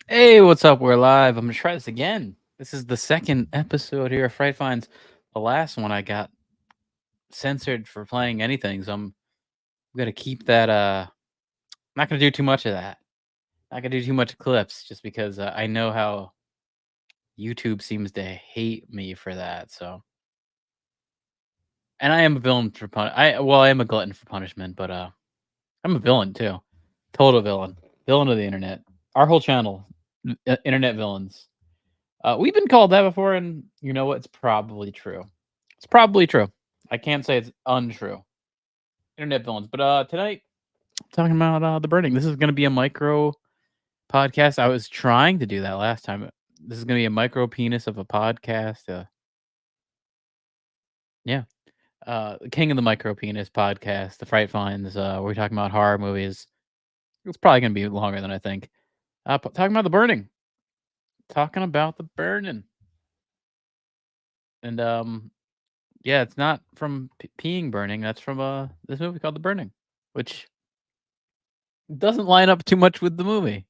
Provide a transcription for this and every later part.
Hey, what's up? We're live. I'm gonna try this again. This is the second episode here of Fright Finds. The last one I got censored for playing anything, so I'm gonna keep that. Not gonna do too much of that. Not gonna do too much clips, just because I know how YouTube seems to hate me for that. So, and I am a villain for I am a glutton for punishment, but I'm a villain too. Total villain. Villain of the internet. Our whole channel, internet villains. We've been called that before, and you know what? It's probably true. It's probably true. I can't say it's untrue. Internet villains. But tonight, talking about the burning. This is going to be a micro podcast. I was trying to do that last time. This is going to be a micro penis of a podcast. Yeah. The King of the Micro Penis podcast, the Fright Finds. We're talking about horror movies. It's probably going to be longer than I think. Talking about the burning. Talking about the burning. And yeah, it's not from peeing burning. That's from this movie called The Burning, which doesn't line up too much with the movie.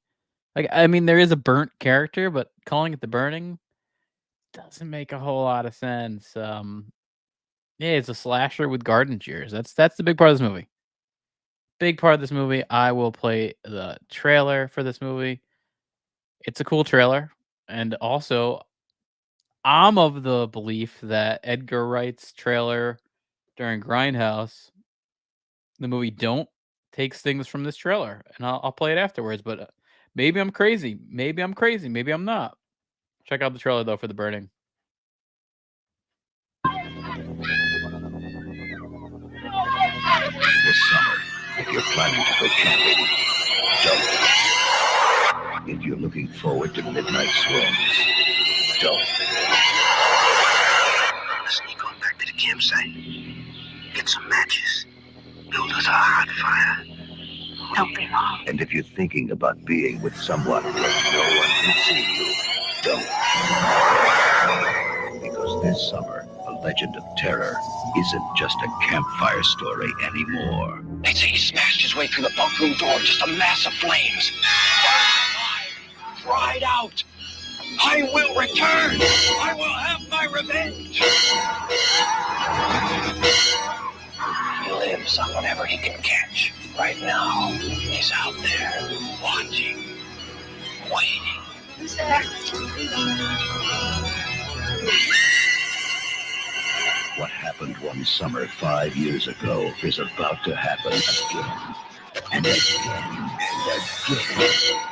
Like, I mean, there is a burnt character, but calling it The Burning doesn't make a whole lot of sense. Yeah, it's a slasher with garden shears. That's the big part of this movie. Big part of this movie. I will play the trailer for this movie. It's a cool trailer, and also I'm of the belief that Edgar Wright's trailer during Grindhouse, the movie Don't, takes things from this trailer, and I'll play it afterwards. But maybe I'm crazy. Maybe I'm crazy. Maybe I'm not. Check out the trailer though for The Burning. This summer, if you're planning to go camping, don't. If you're looking forward to midnight swims, don't. Sneak on back to the campsite. Get some matches. Build us a hot fire. Don't be long. And if you're thinking about being with someone where no one can see you, don't. Because this summer, the legend of terror isn't just a campfire story anymore. They say he smashed his way through the bunk room door, just a mass of flames. I cried out, I will return! I will have my revenge! He lives on whatever he can catch. Right now, he's out there, watching, waiting. Who's there? What happened one summer 5 years ago is about to happen again. And again and again.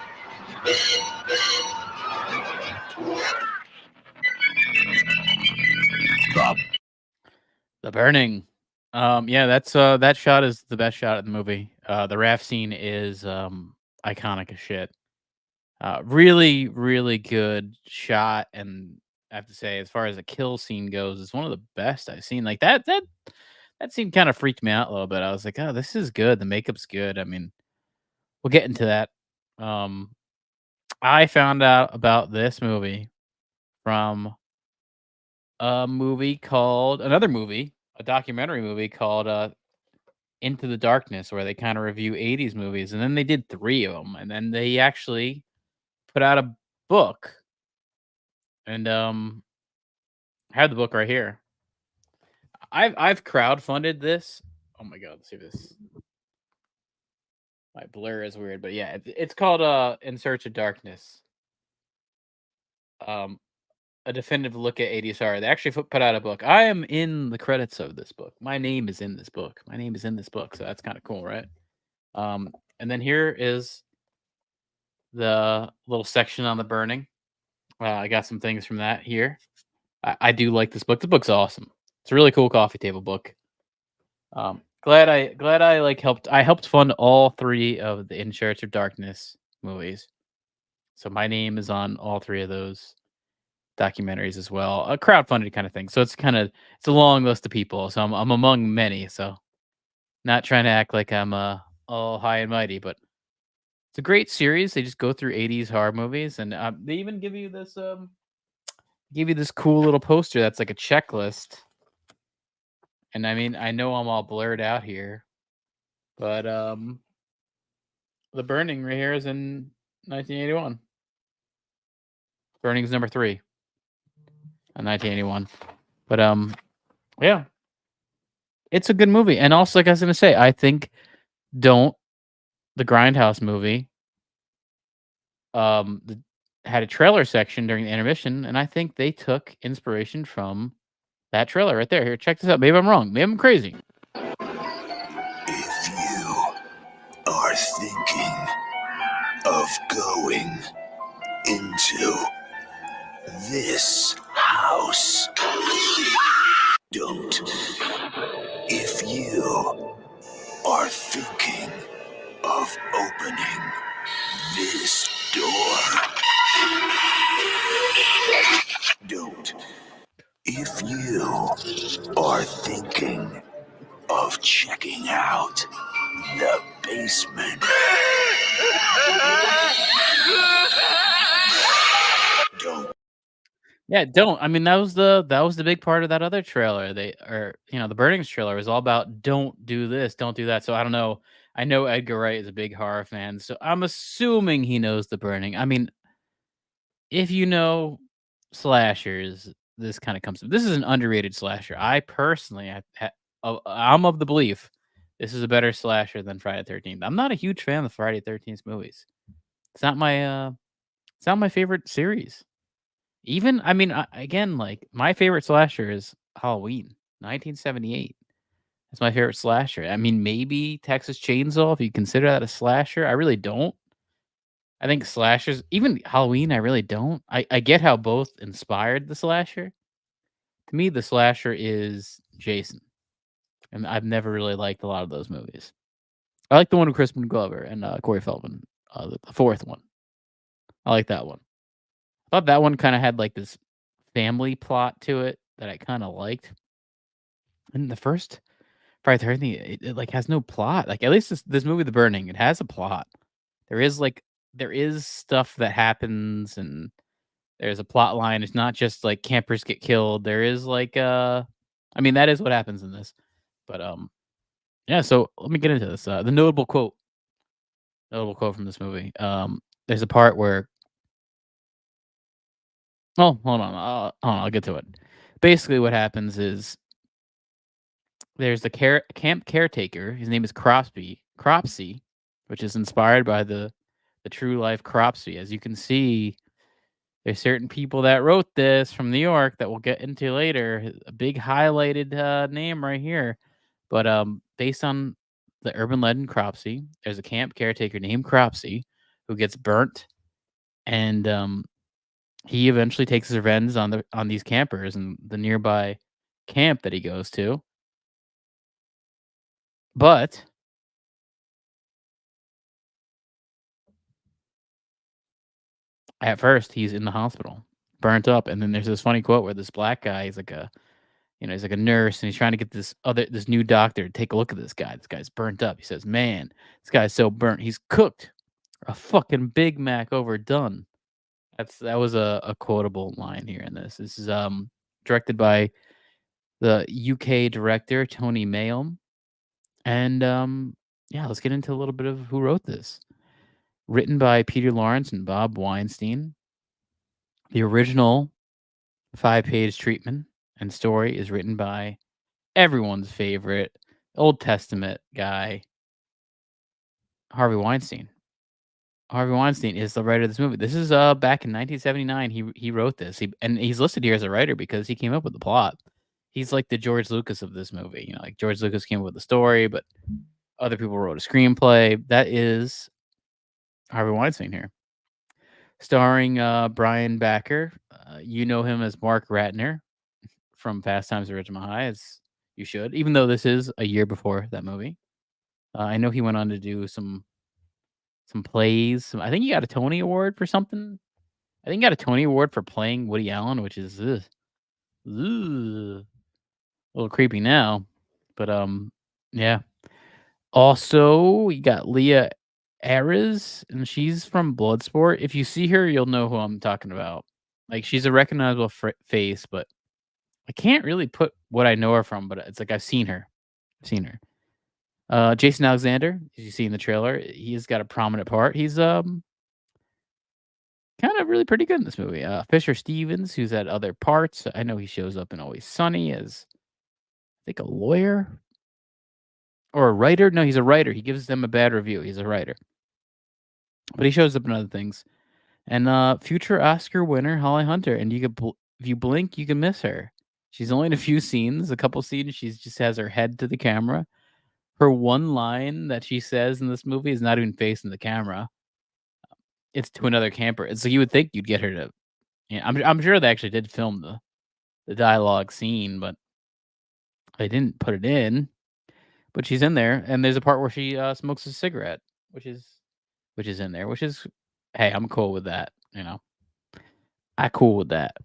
The Burning. Yeah, that's that shot is the best shot in the movie. The raft scene is iconic as shit. Really, really good shot, and I have to say, as far as the kill scene goes, it's one of the best I've seen. Like that scene kind of freaked me out a little bit. I was like, oh, this is good. The makeup's good. I mean, we'll get into that. Um, I found out about this movie from another movie, a documentary movie called Into the Darkness, where they kind of review 80s movies, and then they did 3 of them, and then they actually put out a book, and I have the book right here. I've crowdfunded this. Oh my god, let's see if this my blur is weird, but yeah, it's called In Search of Darkness. Um a definitive look at 80s horror. They actually put out a book. I am in the credits of this book. My name is in this book. My name is in this book, so that's kind of cool, right? And then here is the little section on the burning. I got some things from that here. I do like this book. The book's awesome. It's a really cool coffee table book. Glad I like helped fund all 3 of the In Search of Darkness movies. So my name is on all 3 of those documentaries as well. A crowdfunded kind of thing. So it's a long list of people. So I'm among many. So not trying to act like I'm all high and mighty, but it's a great series. They just go through 80s horror movies, and they even give you this cool little poster that's like a checklist. And I mean, I know I'm all blurred out here, but The Burning right here is in 1981. Burning's number 3 in 1981. But yeah, it's a good movie. And also, like I was gonna say, I think Don't, the Grindhouse movie, the, had a trailer section during the intermission, and I think they took inspiration from that trailer right there. Here, check this out. Maybe I'm wrong. Maybe I'm crazy. If you are thinking of going into this house, don't. If you are thinking of opening this door, don't. If you are thinking of checking out the basement, don't. Yeah, don't. I mean, that was the big part of that other trailer. The Burnings trailer was all about don't do this, don't do that. So I don't know. I know Edgar Wright is a big horror fan, so I'm assuming he knows The Burning. I mean, if you know slashers, this kind of comes. This is an underrated slasher. I personally, I'm of the belief this is a better slasher than Friday the 13th. I'm not a huge fan of the Friday the 13th movies. It's not my favorite series. Even I mean, again, like, my favorite slasher is Halloween, 1978. That's my favorite slasher. I mean, maybe Texas Chainsaw, if you consider that a slasher. I really don't. I think slashers, even Halloween, I really don't. I get how both inspired the slasher. To me, the slasher is Jason, and I've never really liked a lot of those movies. I like the one with Crispin Glover and Corey Feldman, the fourth one. I like that one. I thought that one kind of had like this family plot to it that I kind of liked. And the first Friday the 13th, it like has no plot. Like, at least this movie, The Burning, it has a plot. There is there is stuff that happens, and there's a plot line. It's not just like campers get killed. There is I mean, that is what happens in this. But yeah. So let me get into this. The notable quote from this movie. There's a part where, oh, hold on, I'll get to it. Basically, what happens is there's the camp caretaker. His name is Cropsey, which is inspired by the true life Cropsey. As you can see, there's certain people that wrote this from New York that we'll get into later. A big highlighted name right here. But based on the urban legend Cropsey, there's a camp caretaker named Cropsey who gets burnt, and he eventually takes his revenge on these campers and the nearby camp that he goes to. But at first, he's in the hospital, burnt up, and then there's this funny quote where this black guy, he's like a nurse, and he's trying to get this new doctor to take a look at this guy. This guy's burnt up. He says, "Man, this guy's so burnt. He's cooked a fucking Big Mac overdone." That was a quotable line here in this. This is directed by the UK director Tony Maylam, and yeah, let's get into a little bit of who wrote this. Written by Peter Lawrence and Bob Weinstein. The original 5-page treatment and story is written by everyone's favorite Old Testament guy, Harvey Weinstein. Harvey Weinstein is the writer of this movie. This is back in 1979. He wrote this. He's listed here as a writer because he came up with the plot. He's like the George Lucas of this movie. Like George Lucas came up with the story, but other people wrote a screenplay. That is Harvey Weinstein here. Starring Brian Backer. You know him as Mark Ratner from Fast Times at Ridgemont High, as you should, even though this is a year before that movie. I know he went on to do some plays. I think he got a Tony Award for something. I think he got a Tony Award for playing Woody Allen, which is a little creepy now. But yeah. Also, you got Leah Ayres, and she's from Bloodsport. If you see her, you'll know who I'm talking about. Like, she's a recognizable face, but I can't really put what I know her from. But it's like I've seen her. Jason Alexander, as you see in the trailer, he's got a prominent part. He's kind of really pretty good in this movie. Fisher Stevens, who's at other parts. I know he shows up in Always Sunny as, I think, a lawyer or a writer. No, he's a writer. He gives them a bad review. He's a writer, but he shows up in other things. And future Oscar winner Holly Hunter. And you could, if you blink, you can miss her. She's only in a few scenes, a couple scenes. She just has her head to the camera. Her one line that she says in this movie is not even facing the camera. It's to another camper. So you would think you'd get her to. Yeah, I'm sure they actually did film the dialogue scene, but they didn't put it in. But she's in there, and there's a part where she smokes a cigarette, which is in there, which is, hey, I'm cool with that. I cool with that.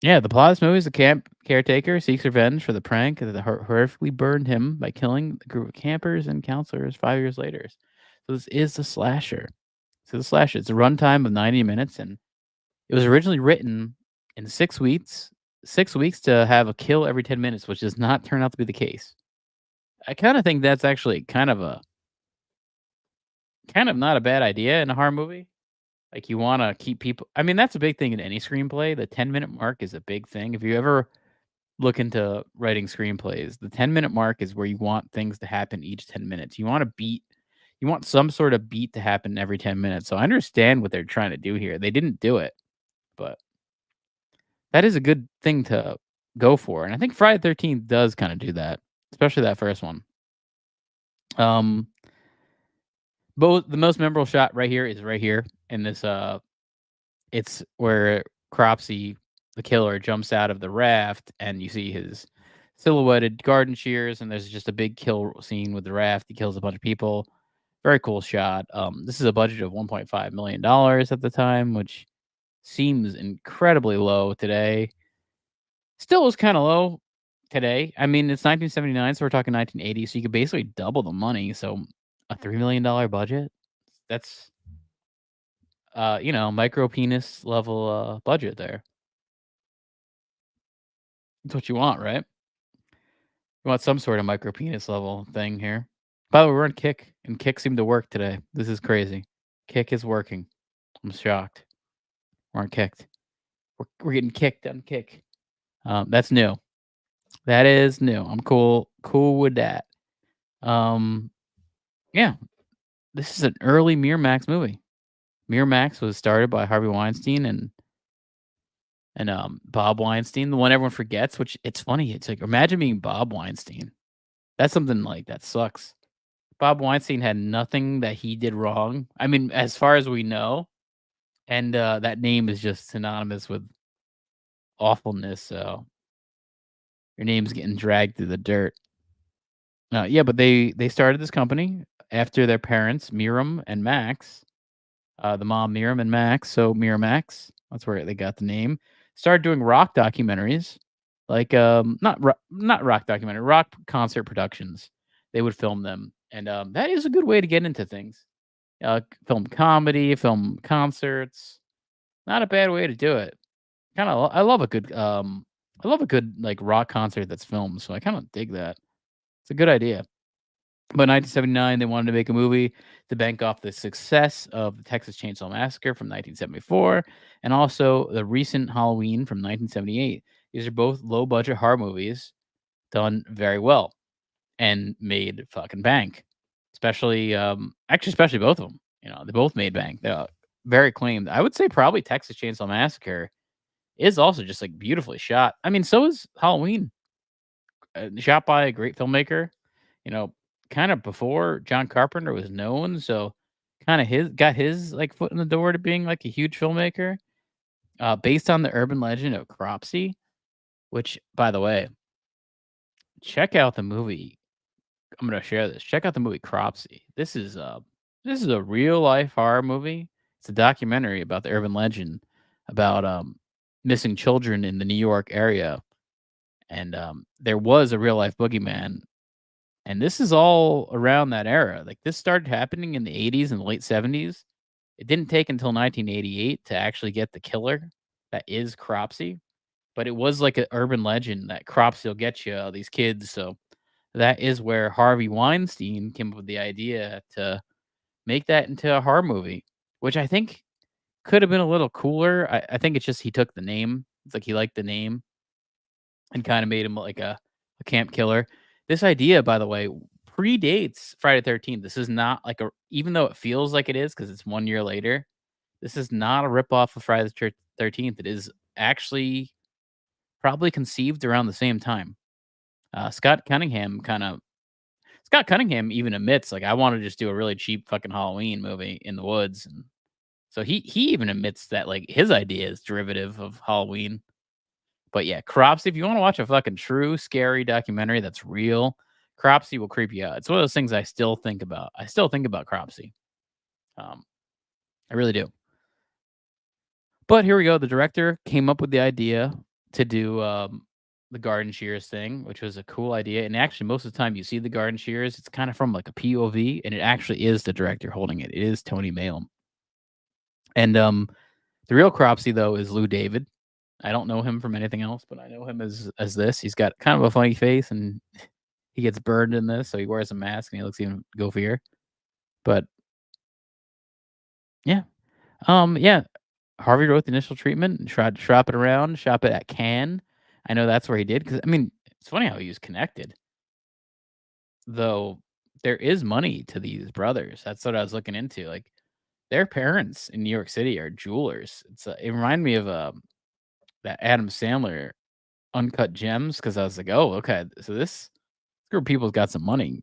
Yeah, the plot of this movie is a camp caretaker seeks revenge for the prank that horrifically burned him by killing a group of campers and counselors 5 years later. So this is the slasher. It's a runtime of 90 minutes, and it was originally written in 6 weeks. 6 weeks to have a kill every 10 minutes, which does not turn out to be the case. I kind of think that's actually kind of not a bad idea in a horror movie. Like, you want to keep people. I mean, that's a big thing in any screenplay. The 10-minute mark is a big thing. If you ever look into writing screenplays, the 10-minute mark is where you want things to happen each 10 minutes. You want a beat. You want some sort of beat to happen every 10 minutes. So I understand what they're trying to do here. They didn't do it, but that is a good thing to go for. And I think Friday the 13th does kind of do that, especially that first one. Both the most memorable shot right here is right here in this. It's where Cropsey, the killer, jumps out of the raft, and you see his silhouetted garden shears, and there's just a big kill scene with the raft. He kills a bunch of people. Very cool shot. This is a budget of $1.5 million at the time, which seems incredibly low today. Still is kind of low today. I mean, it's 1979, so we're talking 1980, so you could basically double the money. So a $3 million budget, that's micro penis level budget there. That's what you want, right? You want some sort of micro penis level thing here. By the way, we're on Kick, and Kick seemed to work today. This is crazy. Kick is working. I'm shocked. We're on Kicked. We're getting kicked on Kick. That's new. That is new. I'm cool with that. Yeah. This is an early Miramax movie. Miramax was started by Harvey Weinstein and Bob Weinstein, the one everyone forgets, which it's funny. It's like, imagine being Bob Weinstein. That's something like that sucks. Bob Weinstein had nothing that he did wrong. I mean, as far as we know. And that name is just synonymous with awfulness. So your name's getting dragged through the dirt. Yeah, but they started this company after their parents, Miriam and Max. The mom, Miriam and Max. So Miramax, that's where they got the name. Started doing rock documentaries, like not rock documentary, rock concert productions. They would film them, and that is a good way to get into things. Film comedy, film concerts. Not a bad way to do it. I love a good like rock concert that's filmed. So I kind of dig that. It's a good idea. But 1979, they wanted to make a movie to bank off the success of the Texas Chainsaw Massacre from 1974 and also the recent Halloween from 1978. These are both low budget horror movies done very well and made fucking bank. Especially both of them. They both made bank. They're very acclaimed. I would say probably Texas Chainsaw Massacre is also just like beautifully shot. I mean, so is Halloween. Shot by a great filmmaker. Kind of before John Carpenter was known, so kind of got his like foot in the door to being like a huge filmmaker. Based on the urban legend of Cropsey, which, by the way, check out the movie. I'm gonna share this. Check out the movie Cropsey. This is a real life horror movie. It's a documentary about the urban legend about missing children in the New York area, and there was a real life boogeyman. And this is all around that era. Like, this started happening in the 80s and the late 70s. It didn't take until 1988 to actually get the killer that is Cropsey. But it was like an urban legend that Cropsey will get you, these kids. So that is where Harvey Weinstein came up with the idea to make that into a horror movie, which I think could have been a little cooler. I think it's just he took the name. It's like he liked the name and kind of made him like a camp killer. This idea, by the way, predates Friday the 13th. This is not like even though it feels like it is because it's 1 year later, this is not a ripoff of Friday the 13th. It is actually probably conceived around the same time. Scott Cunningham even admits, like, I want to just do a really cheap fucking Halloween movie in the woods. And so he even admits that like his idea is derivative of Halloween. But yeah, Cropsey, if you want to watch a fucking true scary documentary that's real, Cropsey will creep you out. It's one of those things I still think about. I still think about Cropsey. I really do. But here we go. The director came up with the idea to do the garden shears thing, which was a cool idea. And actually, most of the time you see the garden shears, it's kind of from like a POV, and it actually is the director holding it. It is Tony Maylam. And the real Cropsey though is Lou David. I don't know him from anything else, but I know him as this. He's got kind of a funny face, and he gets burned in this, so he wears a mask and he looks even goofier. But yeah, yeah. Harvey wrote the initial treatment and tried to shop it around, shop it at Cannes. I know that's where he did because I mean it's funny how he was connected. Though there is money to these brothers. That's what I was looking into. Like their parents in New York City are jewelers. It reminded me of that Adam Sandler Uncut Gems because I was like, oh, okay, so this group of people's got some money.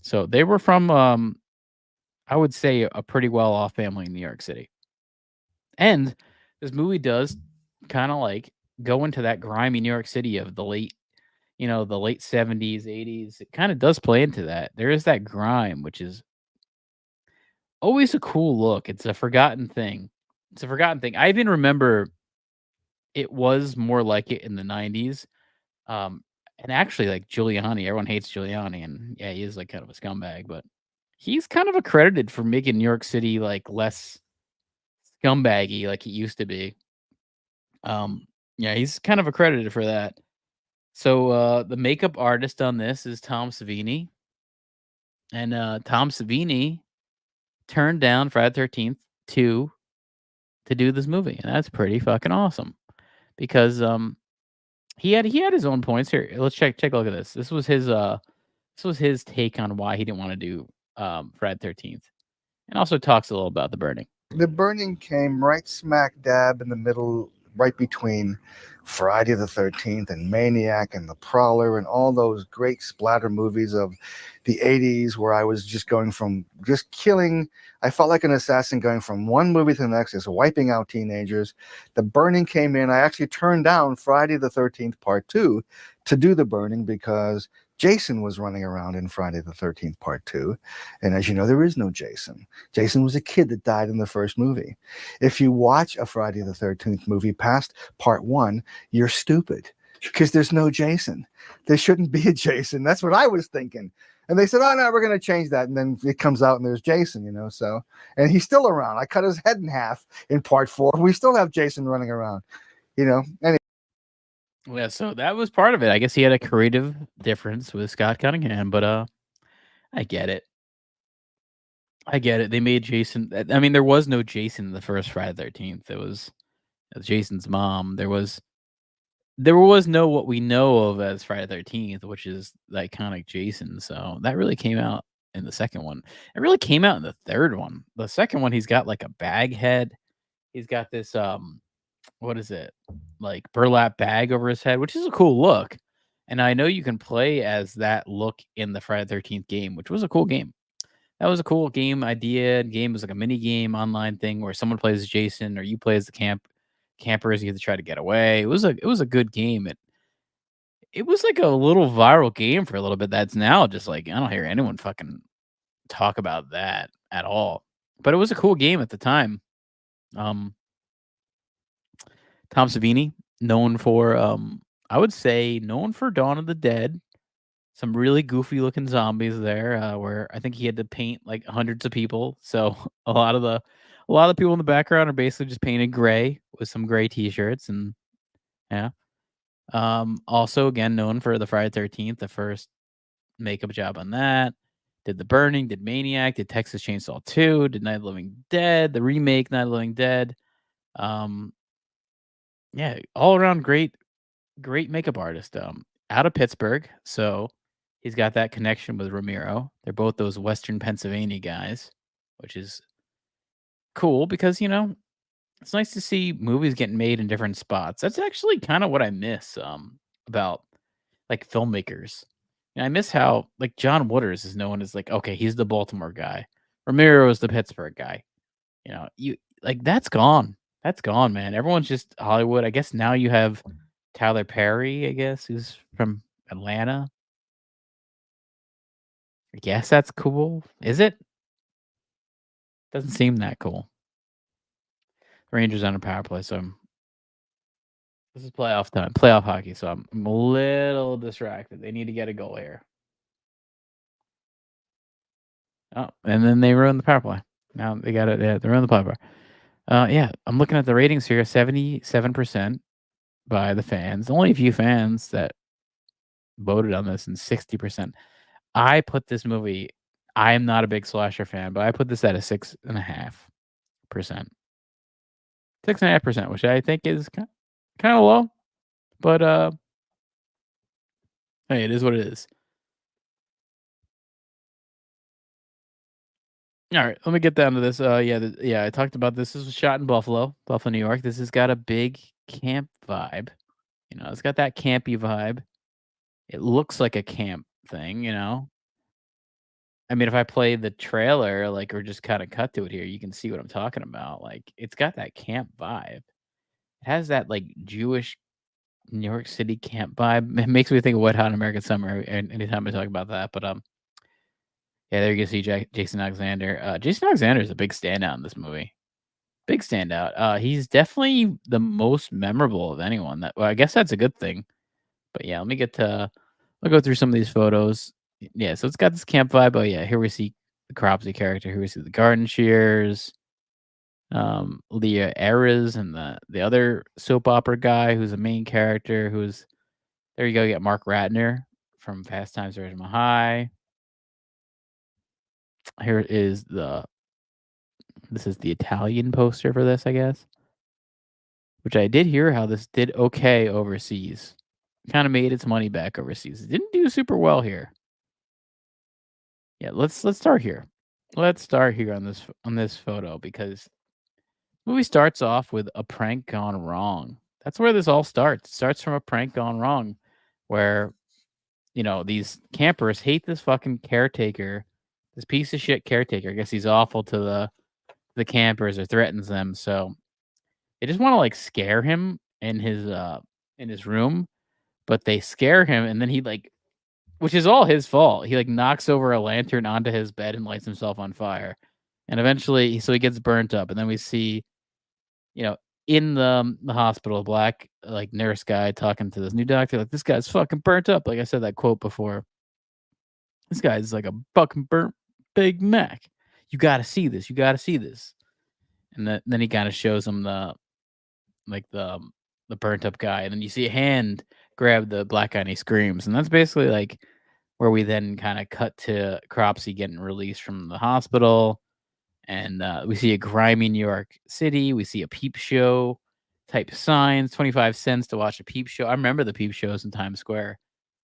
So they were from, I would say, a pretty well off family in New York City. And this movie does kind of like go into that grimy New York City of the late 70s, 80s. It kind of does play into that. There is that grime, which is always a cool look. It's a forgotten thing. I even remember it was more like it in the 90s. And actually, like Giuliani, everyone hates Giuliani, and yeah, he is like kind of a scumbag, but he's kind of accredited for making New York City like less scumbaggy like it used to be. Yeah, he's kind of accredited for that. So the makeup artist on this is Tom Savini, and Tom Savini turned down Friday the 13th to do this movie, and that's pretty fucking awesome because he had his own points here. Let's take a look at this. This was his take on why he didn't want to do Friday the 13th, and also talks a little about the burning. The burning came right smack dab in the middle, right between Friday the 13th and Maniac and The Prowler and all those great splatter movies of the 80s where I was just going from just killing. I felt like an assassin going from one movie to the next, just wiping out teenagers. The burning came in. I actually turned down Friday the 13th Part 2 to do the burning because Jason was running around in Friday the 13th Part 2. And as you know, there is no Jason. Jason was a kid that died in the first movie. If you watch a Friday the 13th movie past Part 1, you're stupid because there's no Jason. There shouldn't be a Jason. That's what I was thinking. And they said, oh, no, we're going to change that. And then it comes out and there's Jason, so. And he's still around. I cut his head in half in Part 4. We still have Jason running around, Anyway. Yeah, so that was part of it. I guess he had a creative difference with Scott Cunningham, but I get it. They made Jason. I mean, there was no Jason in the first Friday the 13th. It was Jason's mom. There was no what we know of as Friday the 13th, which is the iconic Jason. So that really came out in the second one. It really came out in the third one. The second one, he's got like a bag head. He's got this what is it? Like burlap bag over his head, which is a cool look. And I know you can play as that look in the Friday the 13th game, which was a cool game. That was a cool game idea. The game was like a mini game online thing where someone plays as Jason or you play as the campers. You have to try to get away. It was a good game. It was like a little viral game for a little bit. That's now just like I don't hear anyone fucking talk about that at all. But it was a cool game at the time. Tom Savini, known for I would say known for Dawn of the Dead. Some really goofy looking zombies there, where I think he had to paint like hundreds of people. So a lot of the people in the background are basically just painted gray with some gray t-shirts and yeah. Also again known for the Friday 13th, the first makeup job on that. Did The Burning, did Maniac, did Texas Chainsaw 2, did Night of the Living Dead, the remake Night of the Living Dead. Yeah, all around great makeup artist. Out of Pittsburgh, so he's got that connection with Romero. They're both those Western Pennsylvania guys, which is cool because it's nice to see movies getting made in different spots. That's actually kind of what I miss about like filmmakers. And I miss how like John Waters is known as like, okay, he's the Baltimore guy. Romero is the Pittsburgh guy. You like that's gone. That's gone, man. Everyone's just Hollywood. I guess now you have Tyler Perry, I guess, who's from Atlanta. I guess that's cool. Is it? Doesn't seem that cool. Rangers on a power play, so this is playoff time, playoff hockey. So I'm a little distracted. They need to get a goal here. Oh, and then they ruined the power play. Now they got it. Yeah, they ruined the power play. Yeah, I'm looking at the ratings here. 77% by the fans. Only a few fans that voted on this, and 60%. I put this movie. I am not a big slasher fan, but I put this at a 6.5%. 6.5%, which I think is kind of low, but hey, it is what it is. All right, let me get down to this. I talked about this. This was shot in Buffalo, New York. This has got a big camp vibe. It's got that campy vibe. It looks like a camp thing. I mean, if I play the trailer, like, or just kind of cut to it here, you can see what I'm talking about. Like, it's got that camp vibe. It has that like Jewish New York City camp vibe. It makes me think of Wet Hot American Summer. And anytime I talk about that, but yeah, there you can see Jason Alexander. Jason Alexander is a big standout in this movie. Big standout. He's definitely the most memorable of anyone. Well, I guess that's a good thing. But yeah, I'll go through some of these photos. Yeah, so it's got this camp vibe. Oh yeah, here we see the Cropsey character. Here we see the garden shears. Leah Ayres and the other soap opera guy who's a main character. There you go. You got Mark Ratner from Fast Times at Ridgemont High. This is the Italian poster for this, I guess. Which I did hear how this did okay overseas. Kind of made its money back overseas. It didn't do super well here. Yeah, let's start here. Let's start here on this photo because the movie starts off with a prank gone wrong. That's where this all starts. It starts from a prank gone wrong where these campers hate this fucking caretaker, this piece of shit caretaker. I guess he's awful to the campers or threatens them. So they just want to like scare him in his room, but they scare him and then he like, which is all his fault. He like knocks over a lantern onto his bed and lights himself on fire. And eventually so he gets burnt up. And then we see, in the hospital, a black like nurse guy talking to this new doctor, like, this guy's fucking burnt up. Like I said that quote before. This guy's like a fucking burnt Big Mac. You gotta see this. You gotta see this. And then he kind of shows him the burnt up guy, and then you see a hand grab the black guy and he screams. And that's basically like where we then kind of cut to Cropsey getting released from the hospital. And we see a grimy New York City. We see a peep show type signs, 25 cents to watch a peep show. I remember the peep shows in Times Square.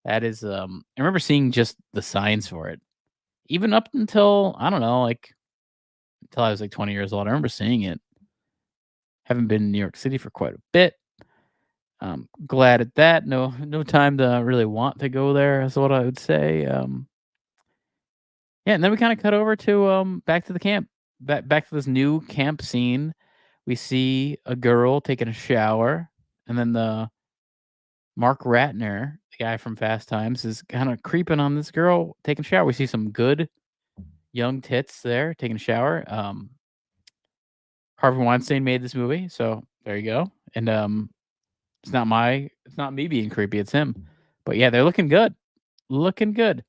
That is, I remember seeing just the signs for it. Even up until, I don't know, like, until I was like 20 years old. I remember seeing it. Haven't been in New York City for quite a bit. Glad at that. No time to really want to go there is what I would say. Yeah, and then we kind of cut over to back to the camp. Back to this new camp scene. We see a girl taking a shower, and then the Mark Ratner, the guy from Fast Times, is kind of creeping on this girl taking a shower. We see some good young tits there taking a shower. Harvey Weinstein made this movie, so there you go. And it's not me being creepy, it's him. But yeah, they're looking good. Looking good.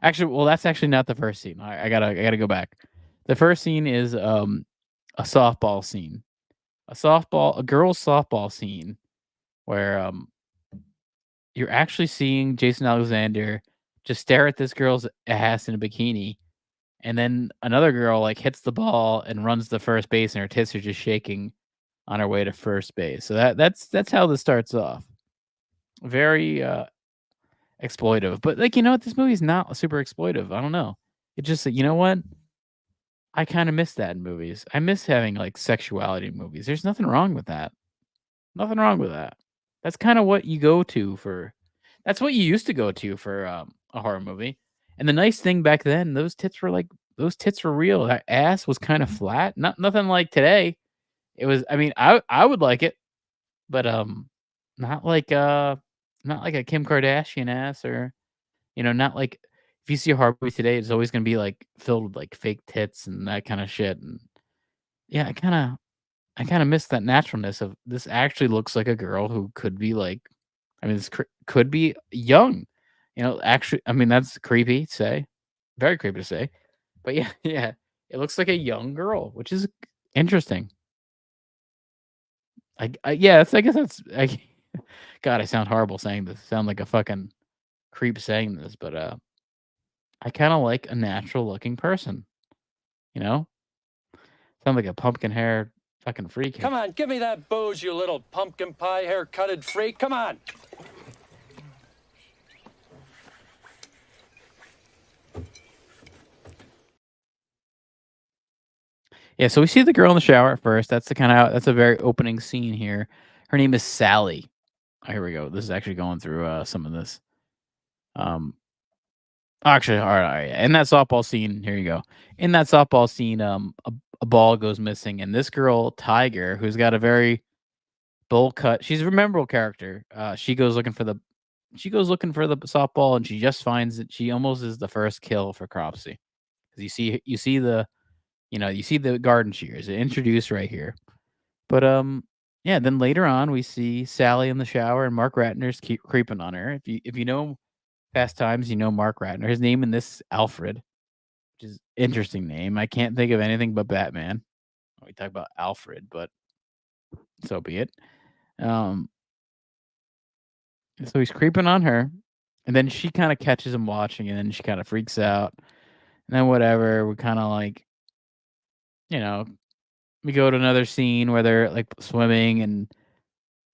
Actually, well, that's actually not the first scene. I gotta go back. The first scene is a softball scene. A girls' softball scene where you're actually seeing Jason Alexander just stare at this girl's ass in a bikini and then another girl like hits the ball and runs to first base, and her tits are just shaking on her way to first base. So that's how this starts off. Very exploitive, but like what, this movie's not super exploitive. I don't know. It just what, I kind of miss that in movies. I miss having like sexuality in movies. There's nothing wrong with that. Nothing wrong with that. That's kind of what you go to for. That's what you used to go to for a horror movie. And the nice thing back then, those tits were real. That ass was kind of flat. Nothing like today. It was. I mean, I would like it, but not like not like a Kim Kardashian ass, or not like, if you see a horror movie today, it's always gonna be like filled with like fake tits and that kind of shit. And yeah, I kind of miss that naturalness of this. Actually looks like a girl who could be like, I mean, this could be young. Actually, I mean, that's creepy to say, very creepy to say, but yeah, yeah, it looks like a young girl, which is interesting. Yeah, I guess that's. God, I sound horrible saying this. I sound like a fucking creep saying this, but I kind of like a natural looking person. You know, sound like a pumpkin hair fucking freak. Come on, give me that booze, you little pumpkin pie hair-cutted freak. Come on. Yeah, so we see the girl in the shower at first. That's a very opening scene here. Her name is Sally. Oh, here we go. This is actually going through some of this. Actually, all right. In that softball scene, here you go. In that softball scene, a ball goes missing, and this girl, Tiger, who's got a very bowl cut. She's a memorable character. She goes looking for the softball, and she just finds it. She almost is the first kill for Cropsey, because you see the garden shears introduced right here. But yeah. Then later on, we see Sally in the shower, and Mark Ratner's creeping on her. If you know Fast Times, you know Mark Ratner. His name in this Alfred, which is interesting name. I can't think of anything but Batman. We talk about Alfred, but so be it. So he's creeping on her, and then she kind of catches him watching, and then she kind of freaks out. And then whatever, we kind of like, we go to another scene where they're like swimming, and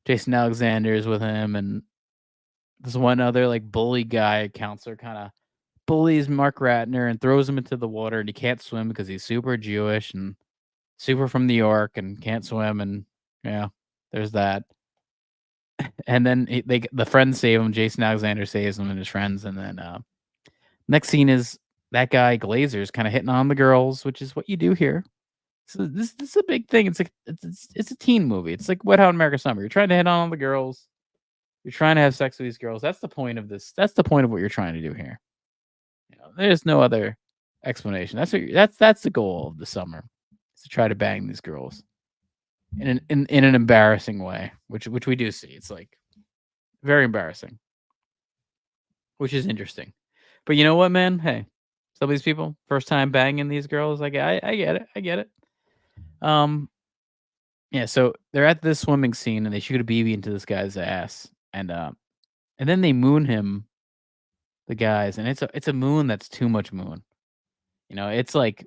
Jason Alexander is with him, and this one other like bully guy counselor kind of bullies Mark Ratner and throws him into the water, and he can't swim because he's super Jewish and super from New York and can't swim, and yeah, there's that. And then the friends save him. Jason Alexander saves him and his friends, and then next scene is that guy Glazer's kind of hitting on the girls, which is what you do here. So this is a big thing. It's a teen movie. It's like Wet Hot American Summer. You're trying to hit on all the girls. You're trying to have sex with these girls. That's the point of this. That's the point of what you're trying to do here. There's no other explanation. That's the goal of the summer, is to try to bang these girls in an embarrassing way, which we do see. It's like very embarrassing, which is interesting. But you know what, man? Hey, some of these people first time banging these girls. I get it. I get it. Yeah. So they're at this swimming scene, and they shoot a BB into this guy's ass, and then they moon him, the guys, and it's a moon that's too much moon. It's like,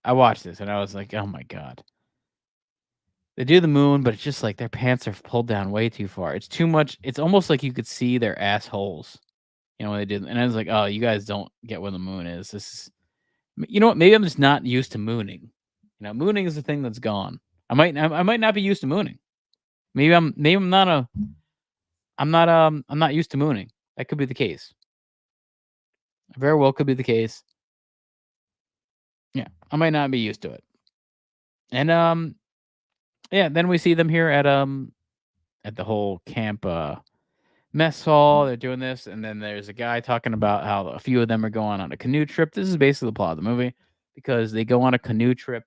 I watched this and I was like, oh my God. They do the moon, but it's just like their pants are pulled down way too far. It's too much. It's almost like you could see their assholes, when they did. And I was like, oh, you guys don't get where the moon is. This is, you know what? Maybe I'm just not used to mooning. Mooning is the thing that's gone. I might not be used to mooning. Maybe I'm not used to mooning. That could be the case. Very well could be the case. Yeah, I might not be used to it. And yeah, then we see them here at the whole camp mess hall. They're doing this, and then there's a guy talking about how a few of them are going on a canoe trip. This is basically the plot of the movie, because they go on a canoe trip,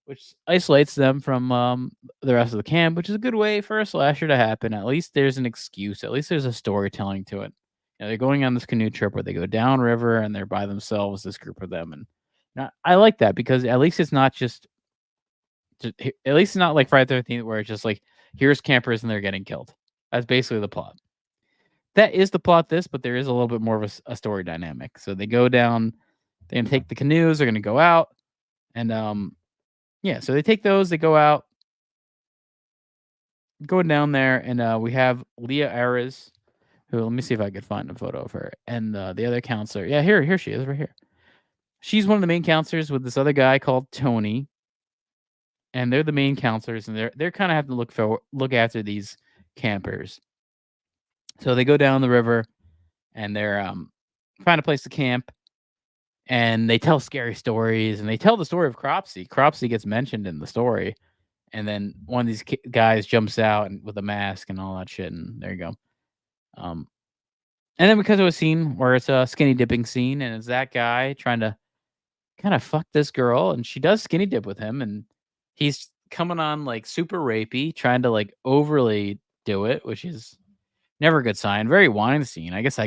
which isolates them from the rest of the camp, which is a good way for a slasher to happen. At least there's an excuse. At least there's a storytelling to it. They're going on this canoe trip where they go downriver, and they're by themselves, this group of them. And I like that, because at least it's not like Friday the 13th, where it's just like, here's campers and they're getting killed. That's basically the plot. that is the plot but there is a little bit more of a story dynamic. So they go down, they're gonna take the canoes, they're gonna go out, and so they take those, they go out, going down there, and we have Leah Ayres, who, let me see if I could find a photo of her, and the other counselor. Yeah, here she is, right here. She's one of the main counselors with this other guy called Tony, and they're the main counselors, and they're kind of having to look after these campers. So they go down the river, and they're find a place to camp, and they tell scary stories, and they tell the story of Cropsey. Cropsey gets mentioned in the story, and then one of these guys jumps out with a mask and all that shit, and there you go. And then because of a scene where it's a skinny dipping scene, and it's that guy trying to kind of fuck this girl, and she does skinny dip with him, and he's coming on like super rapey, trying to like overly do it, which is never a good sign. Very Weinstein. I guess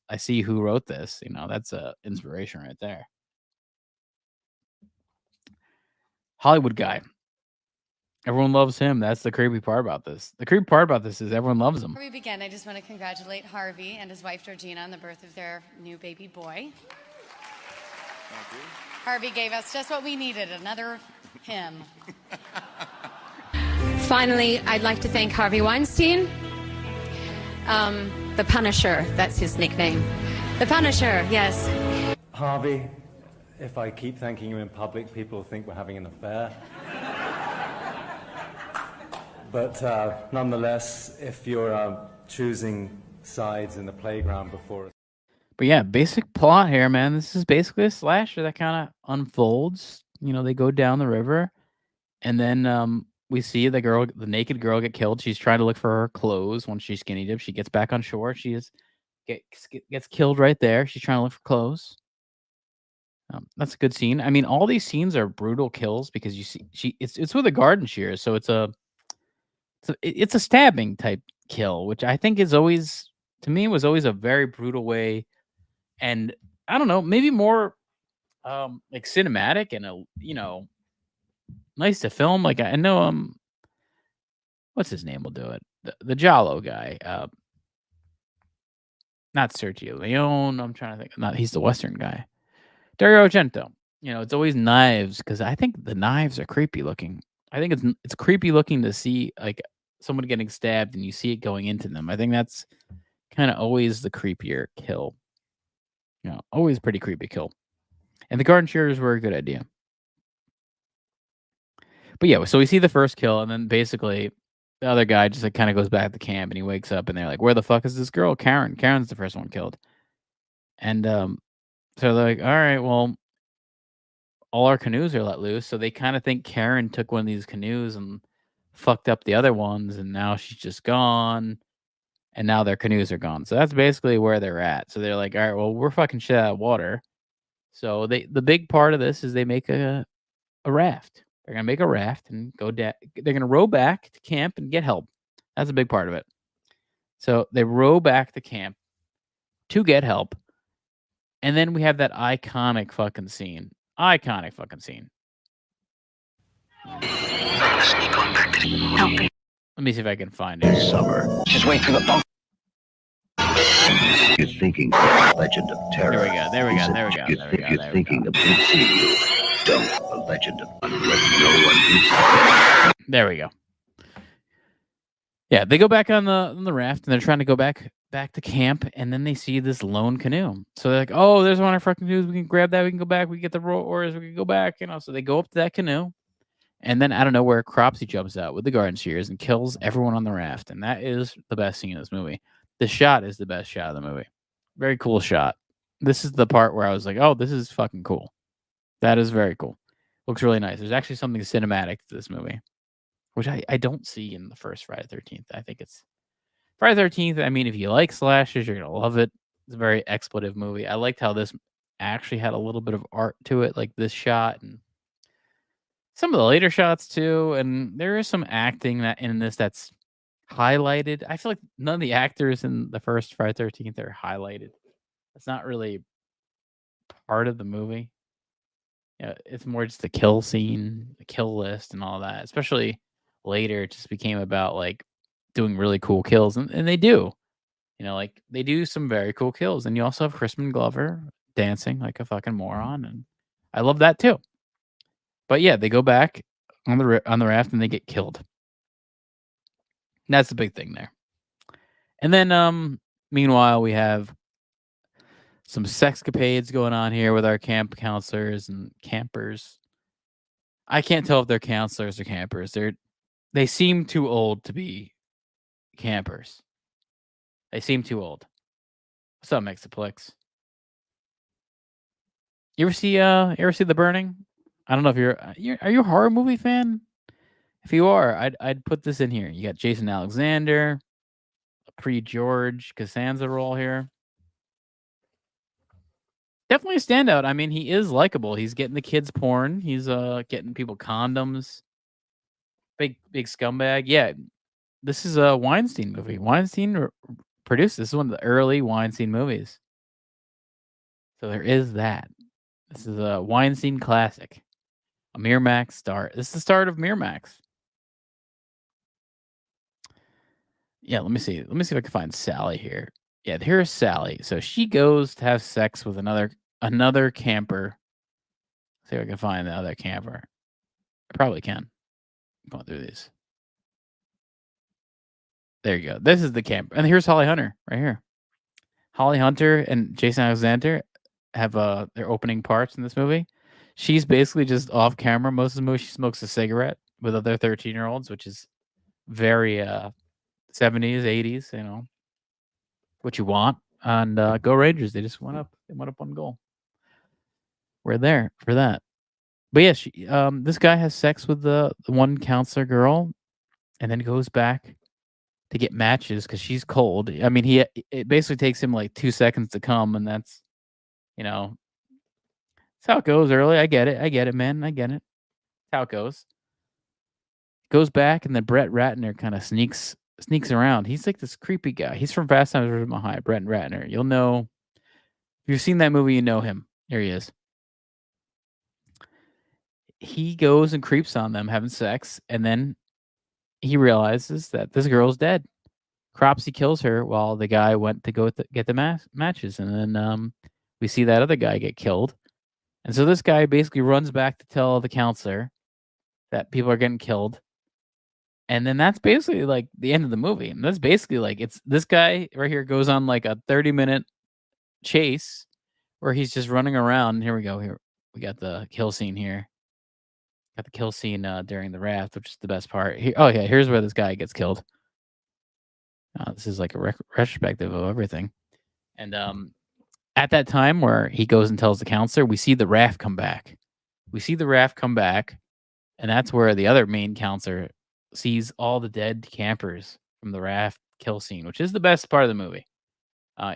I see who wrote this. That's a inspiration right there. Hollywood guy. Everyone loves him. That's the creepy part about this. The creepy part about this is everyone loves him. Before we begin, I just want to congratulate Harvey and his wife Georgina on the birth of their new baby boy. Thank you. Harvey gave us just what we needed, another him. Finally, I'd like to thank Harvey Weinstein. The Punisher, that's his nickname. The Punisher, yes. Harvey, if I keep thanking you in public, people will think we're having an affair. But nonetheless, if you're choosing sides in the playground before... But yeah, basic plot here, man. This is basically a slasher that kind of unfolds. They go down the river, and then we see the naked girl get killed. She's trying to look for her clothes. Once she's skinny dipped, she gets back on shore. She gets killed right there. She's trying to look for clothes. That's a good scene. I mean, all these scenes are brutal kills because you see it's with a garden shears, so it's a stabbing type kill, which I think is always, to me, was always a very brutal way. And I don't know, maybe more like cinematic and nice to film. Like I know what's his name will do it. The Giallo guy. Not Sergio Leone. I'm trying to think. Not he's the Western guy. Dario Argento. It's always knives because I think the knives are creepy looking. I think it's creepy looking to see like someone getting stabbed and you see it going into them. I think that's kind of always the creepier kill. Always pretty creepy kill. And the garden shears were a good idea. But yeah, so we see the first kill, and then basically the other guy just like kind of goes back to camp, and he wakes up, and they're like, "Where the fuck is this girl, Karen? Karen's the first one killed." And so they're like, "All right, well, all our canoes are let loose." So they kind of think Karen took one of these canoes and fucked up the other ones, and now she's just gone. And now their canoes are gone. So that's basically where they're at. So they're like, all right, well, we're fucking shit out of water. So the big part of this is they make a raft. They're gonna make a raft and go down. They're gonna row back to camp and get help. That's a big part of it. So they row back to camp to get help. And then we have that iconic fucking scene. Iconic fucking scene. Let me see if I can find it. Summer. Just wait for the bunk. You're thinking of Legend of Terror. There we go. There we go. You're thinking of Blue Sea. Don't. A Legend of Let no one be. There we go. Yeah, they go back on the raft and they're trying to go back to camp, and then they see this lone canoe. So they're like, "Oh, there's one of our fucking canoes. We can grab that. We can go back. We can get the oars. We can go back." So they go up to that canoe. And then out of nowhere, Cropsey jumps out with the garden shears and kills everyone on the raft. And that is the best scene in this movie. The shot is the best shot of the movie. Very cool shot. This is the part where I was like, oh, this is fucking cool. That is very cool. Looks really nice. There's actually something cinematic to this movie, which I don't see in the first Friday the 13th. I think it's Friday the 13th. I mean, if you like slashes, you're going to love it. It's a very expletive movie. I liked how this actually had a little bit of art to it, like this shot and some of the later shots too, and there is some acting that in this that's highlighted. I feel like none of the actors in the first Friday the 13th are highlighted. It's not really part of the movie. Yeah, it's more just the kill scene, the kill list, and all that. Especially later, it just became about like doing really cool kills, and they do. Like they do some very cool kills, and you also have Crispin Glover dancing like a fucking moron, and I love that too. But yeah, they go back on the raft and they get killed. That's the big thing there. And then meanwhile we have some sexcapades going on here with our camp counselors and campers. I can't tell if they're counselors or campers. They seem too old to be campers. They seem too old. What's up, Mexiplex? You ever see The Burning? I don't know if are you a horror movie fan? If you are, I'd put this in here. You got Jason Alexander, a pre-George Costanza role here. Definitely a standout. I mean, he is likable. He's getting the kids porn. He's getting people condoms. Big scumbag. Yeah, this is a Weinstein movie. Weinstein produced this. Is one of the early Weinstein movies. So there is that. This is a Weinstein classic. A Miramax start. This is the start of Miramax. Yeah, let me see. Let me see if I can find Sally here. Yeah, here's Sally. So she goes to have sex with another camper. See if I can find the other camper. I probably can. Going through these. There you go. This is the camper. And here's Holly Hunter right here. Holly Hunter and Jason Alexander have their opening parts in this movie. She's basically just off camera most of the movie. She smokes a cigarette with other 13-year-olds, which is very 70s, 80s, what you want. And go Rangers. They just went up. They went up one goal. We're there for that. But yeah, this guy has sex with the one counselor girl and then goes back to get matches because she's cold. I mean, it basically takes him like 2 seconds to come, and that's that's how it goes early. I get it, man. I get it. That's how it goes. Goes back, and then Brett Ratner kind of sneaks around. He's like this creepy guy. He's from Fast Times at Ridgemont High, Brett Ratner. You'll know if you've seen that movie, you know him. Here he is. He goes and creeps on them having sex, and then he realizes that this girl's dead. Cropsey kills her while the guy went to go get the matches, and then we see that other guy get killed. And so this guy basically runs back to tell the counselor that people are getting killed. And then that's basically like the end of the movie. And that's basically like it's this guy right here goes on like a 30-minute chase where he's just running around. Here we go. Here we got the kill scene here. Got the kill scene during the raft, which is the best part. Here's where this guy gets killed. This is like a retrospective of everything. And at that time where he goes and tells the counselor, we see the raft come back. And that's where the other main counselor sees all the dead campers from the raft kill scene, which is the best part of the movie.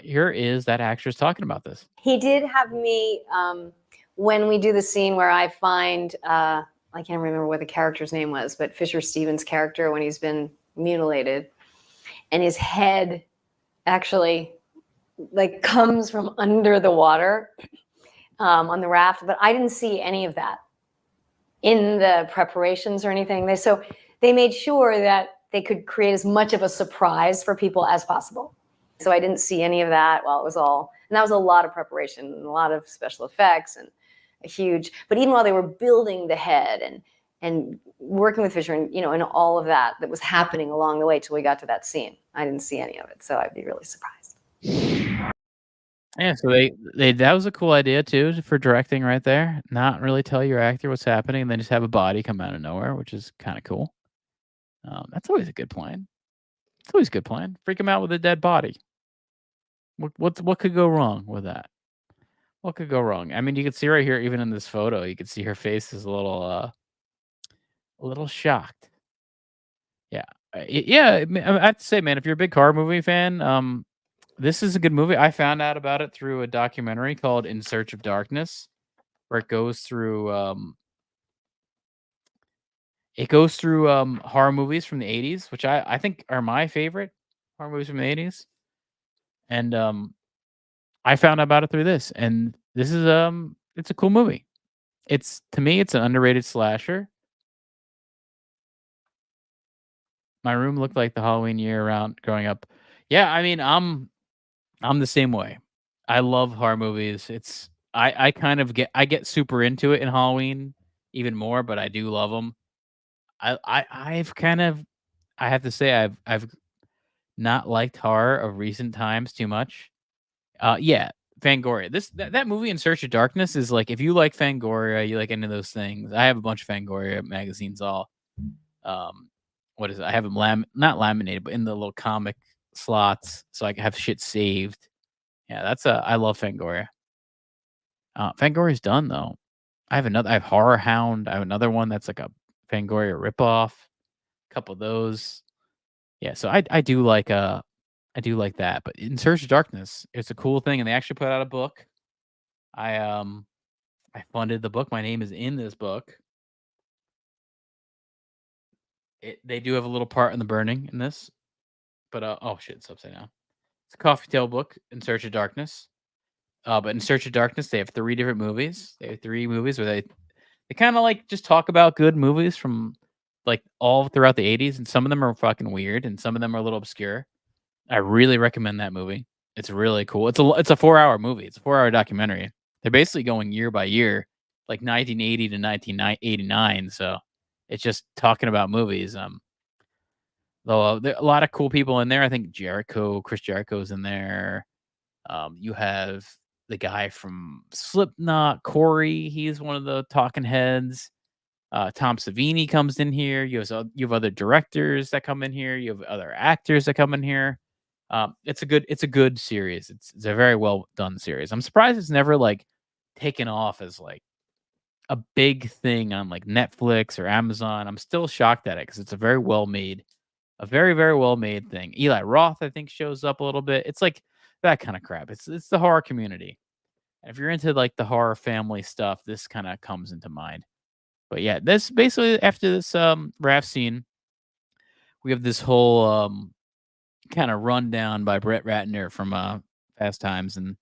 Here is that actress talking about this. He did have me, when we do the scene where I find, I can't remember what the character's name was, but Fisher Stevens' character when he's been mutilated, and his head actually like comes from under the water on the raft. But I didn't see any of that in the preparations or anything. So they made sure that they could create as much of a surprise for people as possible. So I didn't see any of that while it was all, and that was a lot of preparation and a lot of special effects and but even while they were building the head and working with Fisher and, and all of that was happening along the way till we got to that scene, I didn't see any of it. So I'd be really surprised. Yeah, so they that was a cool idea too for directing right there. Not really tell your actor what's happening and then just have a body come out of nowhere, which is kind of cool. That's always a good plan. It's always a good plan. Freak him out with a dead body. What could go wrong with that? What could go wrong? I mean, you can see right here, even in this photo, you can see her face is a little shocked. Yeah, I have to say, man, if you're a big horror movie fan, this is a good movie. I found out about it through a documentary called In Search of Darkness, where it goes through horror movies from the 80s, which I think are my favorite horror movies from the 80s. And I found out about it through this, and this is it's a cool movie. To me, it's an underrated slasher. My room looked like the Halloween year around growing up. Yeah, I mean, I'm I'm the same way. I love horror movies. I kind of get super into it in Halloween even more, but I do love them. I've kind of I have to say I've not liked horror of recent times too much. Yeah, Fangoria. That movie In Search of Darkness is like if you like Fangoria, you like any of those things. I have a bunch of Fangoria magazines all um what is it? I have them not laminated, but in the little comic slots so I can have shit saved. Yeah, I love Fangoria. Fangoria's done though. I have Horror Hound. I have another one that's like a Fangoria ripoff. A couple of those. Yeah, so I do like that. But In Search of Darkness, it's a cool thing, and they actually put out a book. I funded the book. My name is in this book. They do have a little part in the burning in this, but oh shit, it's upside down. It's a coffee tale book, In Search of Darkness. But In Search of Darkness, they have 3 different movies. They have 3 movies where they kind of like just talk about good movies from like all throughout the 80s, and some of them are fucking weird, and some of them are a little obscure. I really recommend that movie. It's really cool. It's a 4-hour movie. It's a 4-hour documentary. They're basically going year by year, like 1980 to 1989. So it's just talking about movies. Though there are a lot of cool people in there. I think Chris Jericho's in there. You have the guy from Slipknot, Corey. He's one of the talking heads. Tom Savini comes in here. You have other directors that come in here. You have other actors that come in here. It's a good series. It's a very well done series. I'm surprised it's never like taken off as like a big thing on like Netflix or Amazon. I'm still shocked at it because it's a very well made, a very very well made thing. Eli Roth I think shows up a little bit. It's like that kind of crap. It's the horror community. And if you're into like the horror family stuff, this kind of comes into mind. But yeah, this basically after this raft scene, we have this whole kind of rundown by Brett Ratner from Fast Times, and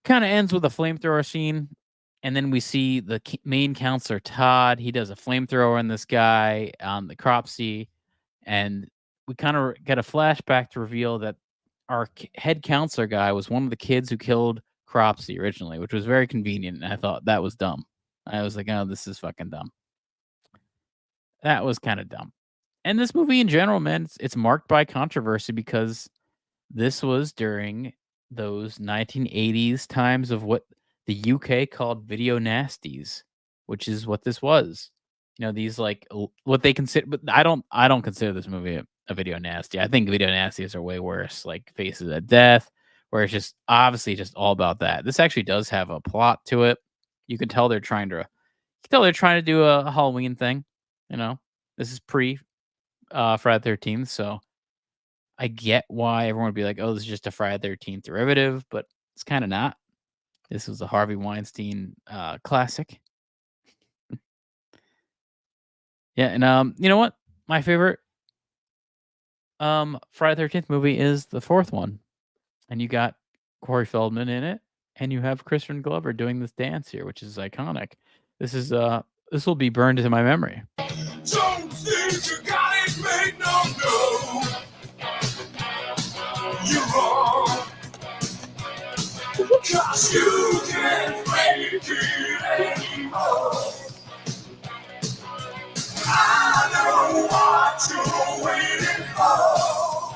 kind of ends with a flamethrower scene. And then we see the main counselor Todd. He does a flamethrower on this guy on the Cropsey, and we kind of get a flashback to reveal that our head counselor guy was one of the kids who killed Cropsey originally, which was very convenient. And I thought that was dumb. I was like, oh, this is fucking dumb. That was kind of dumb. And this movie in general, man, it's marked by controversy because this was during those 1980s times of what the UK called video nasties, which is what this was. You know, these like what they consider, but I don't consider this movie a video nasty. I think video nasties are way worse, like Faces of Death, where it's just obviously just all about that. This actually does have a plot to it. You can tell they're trying to do a Halloween thing. You know, this is pre Friday 13th, so I get why everyone would be like, "Oh, this is just a Friday 13th derivative," but it's kind of not. This was a Harvey Weinstein classic. Yeah, and you know what? My favorite Friday 13th movie is the 4th one, and you got Corey Feldman in it, and you have Crispin Glover doing this dance here, which is iconic. This will be burned into my memory. Don't think you got it made, no. You're wrong. 'Cause you can't make it anymore. I know what you're waiting for.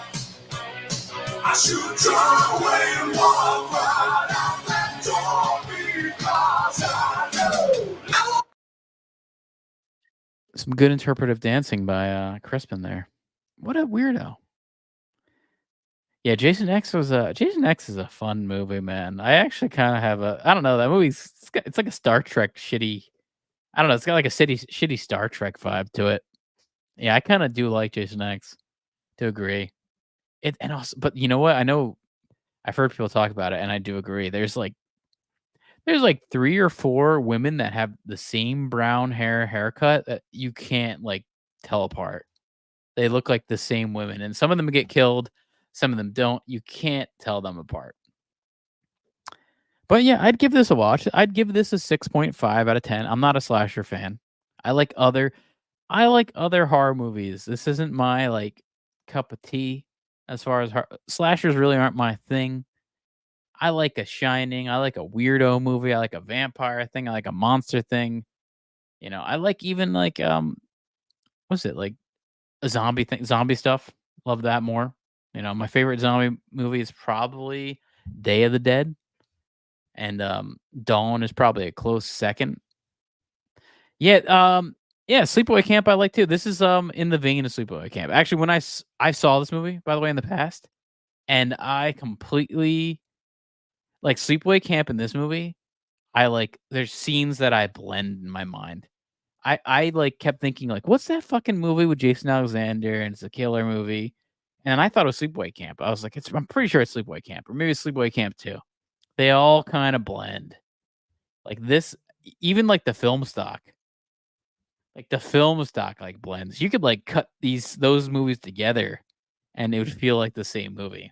I should turn away and walk right out that door because I know. Some good interpretive dancing by Crispin there. What a weirdo. Yeah, Jason X is a fun movie, man. I actually kind of have I don't know, that movie's it's like a Star Trek shitty. I don't know, it's got like a shitty Star Trek vibe to it. Yeah, I kind of do like Jason X. To agree. And also, but you know what? I know I've heard people talk about it, and I do agree. There's like 3 or 4 women that have the same brown haircut that you can't like tell apart. They look like the same women, and some of them get killed, some of them don't. You can't tell them apart. But yeah, I'd give this a watch. I'd give this a 6.5 out of 10. I'm not a slasher fan. I like other horror movies. This isn't my like cup of tea as far as slashers really aren't my thing. I like a Shining. I like a weirdo movie. I like a vampire thing. I like a monster thing. I like even like what's it like a zombie thing, zombie stuff. Love that more. My favorite zombie movie is probably Day of the Dead, and Dawn is probably a close second. Yeah, yeah, Sleepaway Camp I like too. This is in the vein of Sleepaway Camp. Actually, when I saw this movie by the way in the past, and I completely like Sleepaway Camp in this movie. There's scenes that I blend in my mind. I like kept thinking like, what's that fucking movie with Jason Alexander and it's a killer movie, and I thought it was Sleepaway Camp. I was like, I'm pretty sure it's Sleepaway Camp or maybe it's Sleepaway Camp 2. They all kind of blend. Like this, even like the film stock. Like the film stock like blends. You could like cut those movies together and it would feel like the same movie.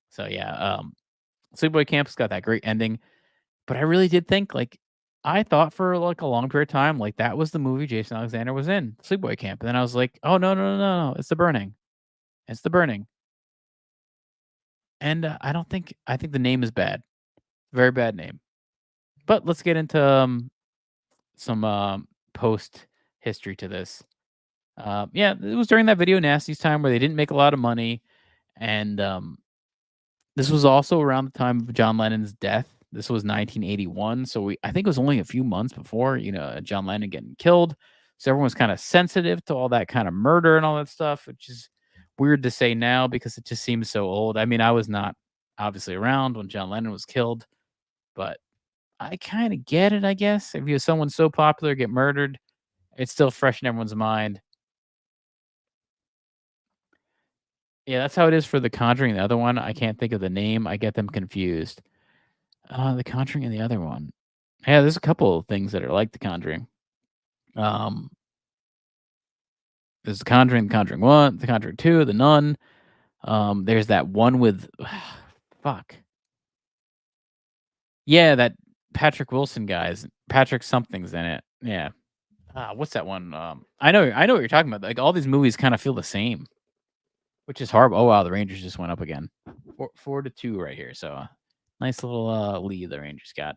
So yeah, Sleepaway Camp's got that great ending. But I really did think like I thought for like a long period of time, like that was the movie Jason Alexander was in, Sleepaway Camp. And then I was like, oh no, it's The Burning. It's The Burning. And I think the name is bad. Very bad name. But let's get into some post history to this. Yeah, it was during that Video Nasties time where they didn't make a lot of money, and this was also around the time of John Lennon's death. This was 1981, so I think it was only a few months before John Lennon getting killed. So everyone was kind of sensitive to all that kind of murder and all that stuff, which is weird to say now because it just seems so old. I mean, I was not obviously around when John Lennon was killed, but I kind of get it, I guess. If you have someone so popular get murdered, it's still fresh in everyone's mind. Yeah, that's how it is for The Conjuring. The other one, I can't think of the name. I get them confused. The Conjuring and the other one. Yeah, there's a couple of things that are like The Conjuring. There's The Conjuring 1, The Conjuring 2, The Nun. There's that one with fuck. Yeah, that Patrick Wilson guy's Patrick something's in it. Yeah. What's that one? I know what you're talking about. Like all these movies kind of feel the same, which is horrible. Oh wow, the Rangers just went up again, 4-2 right here. So nice little lead the Rangers got.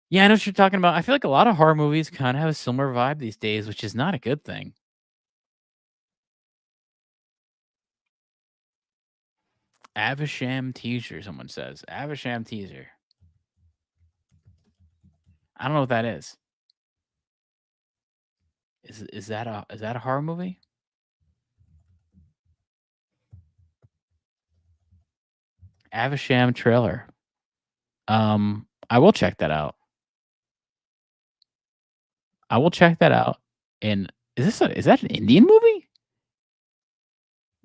Yeah, I know what you're talking about. I feel like a lot of horror movies kind of have a similar vibe these days, which is not a good thing. Avisham teaser, someone says. Avisham teaser. I don't know what that is. Is that a horror movie? Avisham trailer. I will check that out. I will check that out. And is that an Indian movie?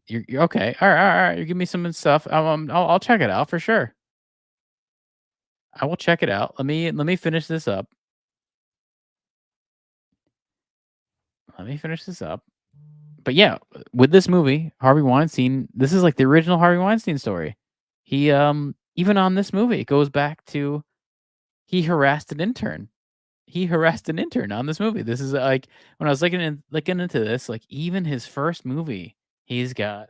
You're okay. All right. You give me some stuff. I'll check it out for sure. I will check it out. Let me finish this up. But yeah, with this movie, Harvey Weinstein, this is like the original Harvey Weinstein story. He even on this movie, it goes back to he harassed an intern. On this movie. This is like when I was looking into this, like even his first movie, he's got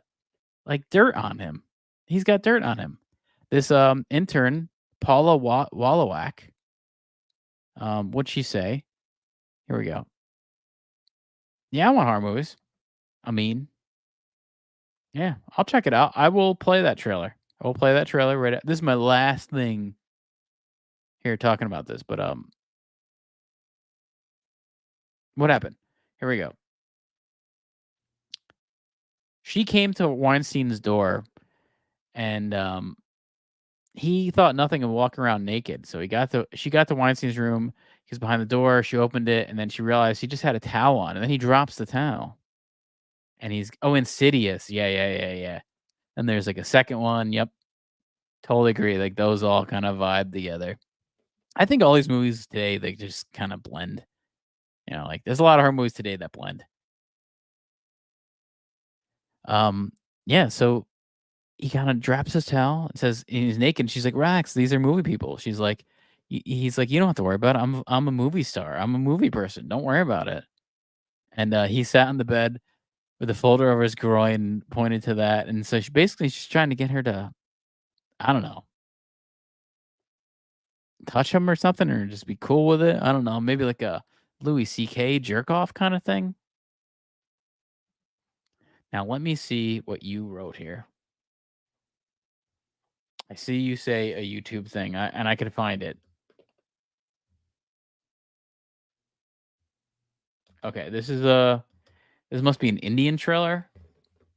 like dirt on him. This intern, Paula Wallowak. What'd she say? Here we go. Yeah, I want horror movies. I mean, yeah, I'll check it out. I will play that trailer. Right. This is my last thing here talking about this, but what happened? Here we go. She came to Weinstein's door, and he thought nothing of walking around naked. So she got to Weinstein's room. He's behind the door. She opened it, and then she realized he just had a towel on, and then he drops the towel. And he's Insidious. Yeah. And there's like a second one. Yep. Totally agree. Like those all kind of vibe together. I think all these movies today, they just kind of blend. Like there's a lot of horror movies today that blend. Yeah, so he kind of drops his towel and says he's naked. And she's like, "Rax, these are movie people." She's like, he's like, "You don't have to worry about it. I'm a movie star. I'm a movie person. Don't worry about it." And he sat on the bed with a folder over his groin pointed to that. And so she's trying to get her to, I don't know, touch him or something, or just be cool with it. I don't know. Maybe like a Louis C.K. jerk off kind of thing. Now, let me see what you wrote here. I see you say a YouTube thing, and I can find it. Okay, this must be an Indian trailer.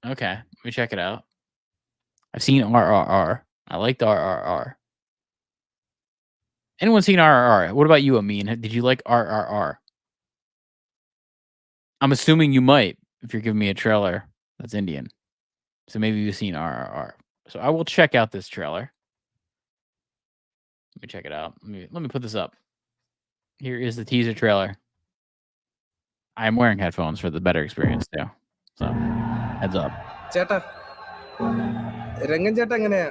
Okay, let me check it out. I've seen RRR. I liked RRR. Anyone seen RRR? What about you, Amin? Did you like RRR? I'm assuming you might if you're giving me a trailer that's Indian. So maybe you've seen RRR. So I will check out this trailer. Let me check it out. Let me put this up. Here is the teaser trailer. I am wearing headphones for the better experience too. So, heads up. ചേട്ടാ രംഗൻ ചേട്ടാ എങ്ങനെ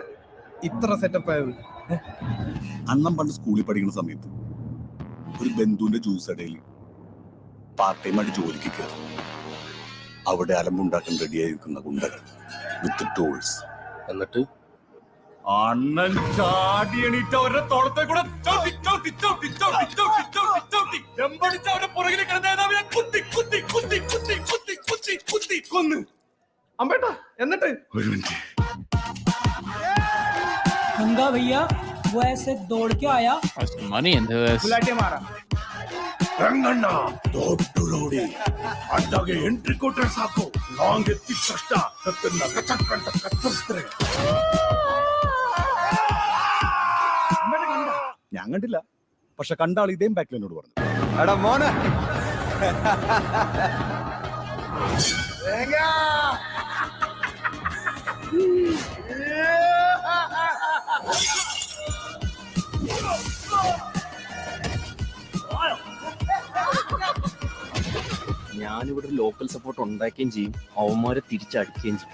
ഇത്ര setup ആയത്? അണ്ണം പണ്ട് സ്കൂളിൽ പഠിക്കുന്ന സമയത്ത് ഒരു ബന്ധുവിന്റെ ജ്യൂസ് കടയിൽ പാർട്ട് ടൈം ആയിട്ട് ജോലിക്ക് കയറി. അവിടെ അലമ്പുണ്ടാക്കാൻ റെഡിയായി നിൽക്കുന്ന ഗുണ്ടകൾ വിത്ത് ടൂൾസ്. എന്നിട്ട് അണ്ണൻ ചാടി എണീറ്റ് അവരുടെ തോളത്തെ കൂടെ കൊന്ന്. അമ്പേട്ടാ എന്നിട്ട് ഒരു മിനിറ്റ്. गंगा भैया वो ऐसे दौड़ के आया. Some money into this. बुलाटे मारा. ರಂಗಣ್ಣ ದೊಡ್ಡ ಅಡ್ಡಾಗೆ ಎಂಟ್ರಿ ಕೊಟ್ಟರೆ ಸಾಕು. ಲಾಂಗ್ ಎತ್ತಿದ ಕಷ್ಟ ಕತ್ತನ್ನ ಕಚಕ್ ಅಂತ ಕತ್ತರಿಸ್ತಾರೆ. ഞാൻ കണ്ടില്ല, പക്ഷെ കണ്ടാൾ ഇതേം ബാക്കിൽ എന്നോട് പറഞ്ഞു. എടാ മോനെ ഞാനിവിടെ ലോക്കൽ സപ്പോർട്ട് ഉണ്ടാക്കുകയും ചെയ്യും, അവന്മാരെ തിരിച്ചടിക്കുകയും ചെയ്യും.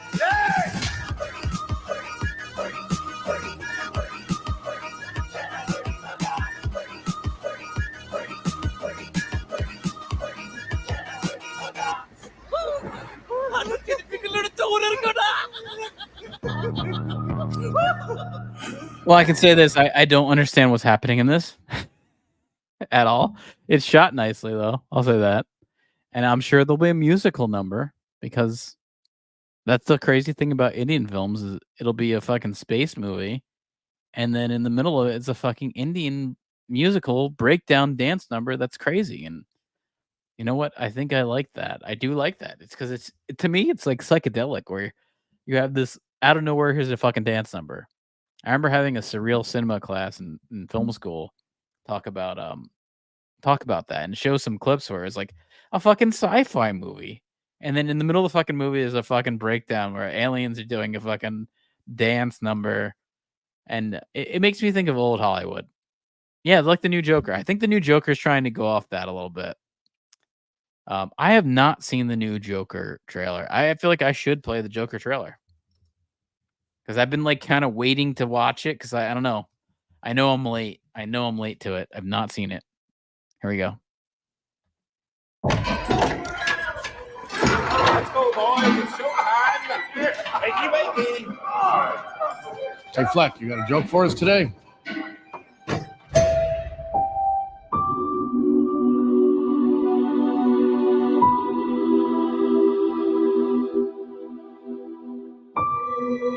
Well, I can say this. I don't understand what's happening in this at all. It's shot nicely, though. I'll say that. And I'm sure there'll be a musical number, because that's the crazy thing about Indian films is it'll be a fucking space movie, and then in the middle of it, it's a fucking Indian musical breakdown dance number. That's crazy. And you know what? I think I like that. I do like that. It's because to me, it's like psychedelic, where you have this out of nowhere. Here's a fucking dance number. I remember having a surreal cinema class in film school talk about that, and show some clips where it's like a fucking sci-fi movie, and then in the middle of the fucking movie is a fucking breakdown where aliens are doing a fucking dance number, and it makes me think of old Hollywood. Yeah, it's like the new Joker. I think the new Joker is trying to go off that a little bit. I have not seen the new Joker trailer. I feel like I should play the Joker trailer, because I've been like kind of waiting to watch it, because I don't know. I know I'm late. To it. I've not seen it. Here we go. Let's go, boys. It's showtime. Wakey. Hey, Fleck, you got a joke for us today?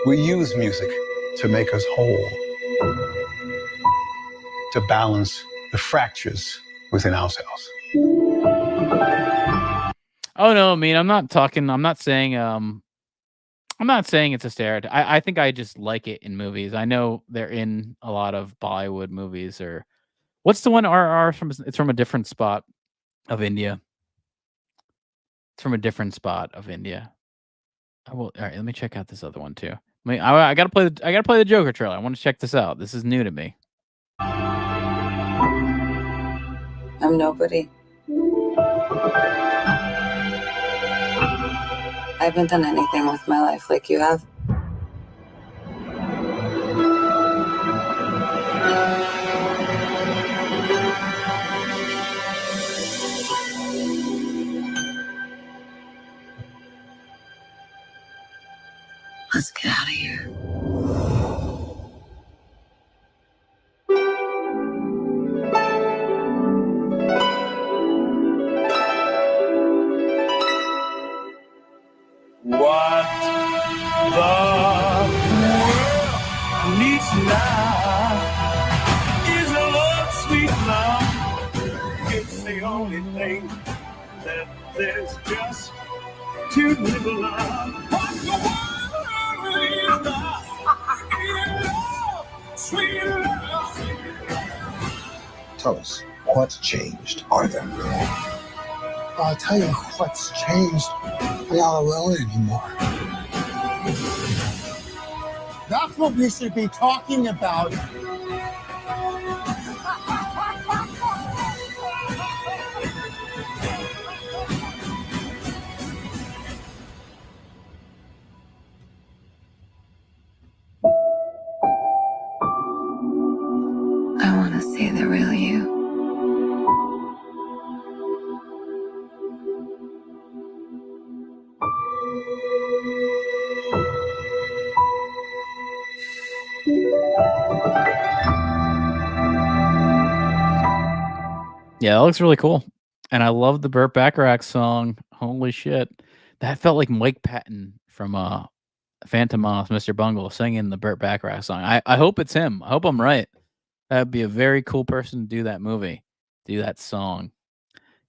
We use music to make us whole, to balance the fractures within ourselves. Oh no, I mean, I'm not saying it's a stereotype. I think I just like it in movies. I know they're in a lot of Bollywood movies. Or what's the one RR from? It's from a different spot of India. It's from a different spot of India. All right, let me check out this other one too. I gotta play the Joker trailer. I want to check this out. This is new to me. I'm nobody. I haven't done anything with my life like you have. love is a love, sweet love. It's the only thing that there's just too little of. What the world is love, sweet love, sweet love. Tell us, what's changed, Arthur? I'll tell you what's changed. We're not alone anymore. That's what we should be talking about. I want to see the real you. Yeah, that looks really cool. And I love the Burt Bacharach song. Holy shit. That felt like Mike Patton from Phantom Moth, Mr. Bungle, singing the Burt Bacharach song. I hope it's him. I hope I'm right. That'd be a very cool person to do that movie, do that song.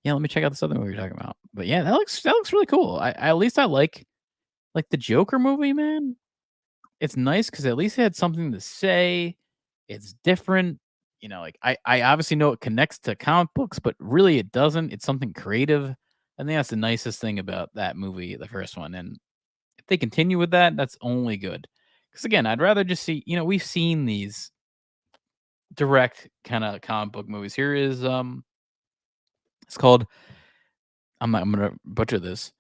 Yeah, let me check out this other movie you're talking about. But yeah, that looks really cool. At least I like the Joker movie, man. It's nice because at least it had something to say. It's different. You know, like I obviously know it connects to comic books, but really it doesn't. It's something creative. I think that's the nicest thing about that movie, the first one. And if they continue with that, that's only good. Because again, I'd rather just see, we've seen these direct kind of comic book movies. Here is it's called I'm gonna butcher this.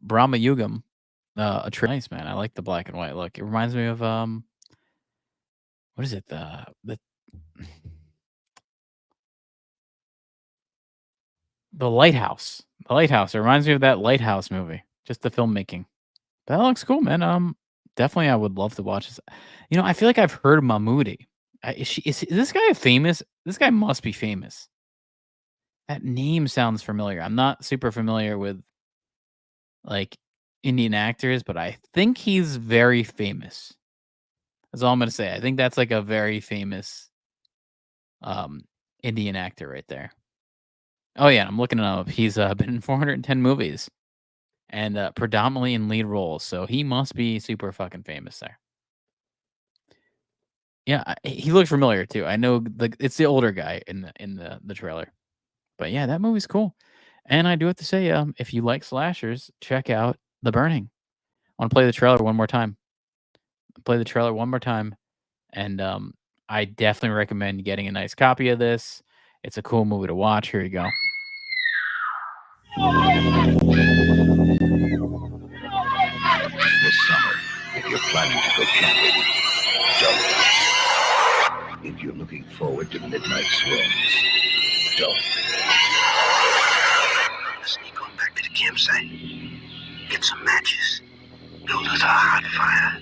Brahma Yugam. Nice, man. I like the black and white look. It reminds me of what is it? The Lighthouse. The Lighthouse. It reminds me of that Lighthouse movie. Just the filmmaking. That looks cool, man. Definitely I would love to watch this. I feel like I've heard of Mahmoudi. Is this guy famous? This guy must be famous. That name sounds familiar. I'm not super familiar with like Indian actors, but I think he's very famous. That's all I'm gonna say. I think that's like a very famous Indian actor right there. Oh yeah, I'm looking it up. He's been in 410 movies and predominantly in lead roles, so he must be super fucking famous there. Yeah, he looks familiar too. I know it's the older guy in the trailer. But yeah, that movie's cool. And I do have to say, if you like slashers, check out The Burning. I want to play the trailer one more time. And I definitely recommend getting a nice copy of this. It's a cool movie to watch. Here you go. This summer, if you're planning to go camping, don't. If you're looking forward to midnight swims, don't. Sneak on back to the campsite. Get some matches. Build us a hot fire.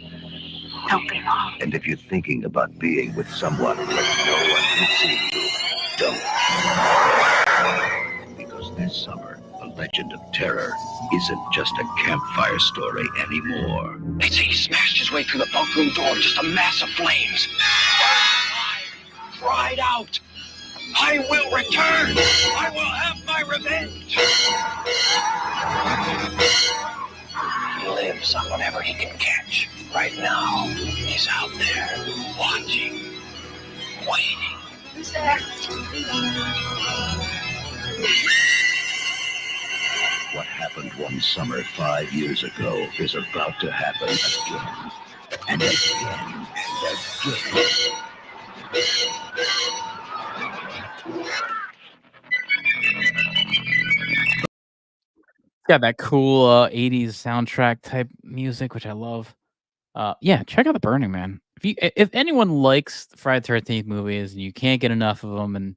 Don't be long. And if you're thinking about being with someone where no one can see you, don't. Because this summer, the legend of terror isn't just a campfire story anymore. They say he smashed his way through the bunk room door, just a mass of flames. I cried out. I will return. I will have my revenge. He lives on whatever he can catch. Right now, he's out there, watching, waiting. What happened one summer 5 years ago is about to happen again. And again. And again. Got that cool 80s soundtrack type music, which I love. Yeah, check out The Burning, man. If anyone likes the Friday the 13th movies and you can't get enough of them, and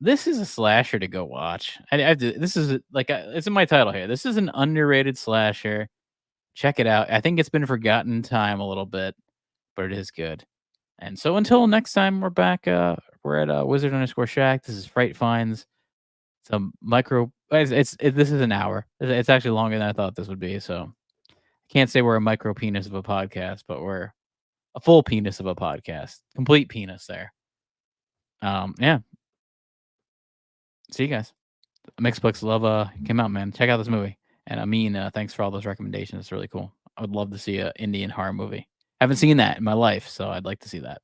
this is a slasher to go watch. This is it's in my title here. This is an underrated slasher. Check it out. I think it's been forgotten in time a little bit, but it is good. And so until next time, we're back. We're at Wizard_Shack. This is Fright Finds. Some micro. This is an hour. It's actually longer than I thought this would be. So can't say we're a micro penis of a podcast, but we're a full penis of a podcast, complete penis there. Yeah. See you guys. Mixplex Love came out, man. Check out this movie. And Amin, thanks for all those recommendations. It's really cool. I would love to see an Indian horror movie. Haven't seen that in my life, so I'd like to see that.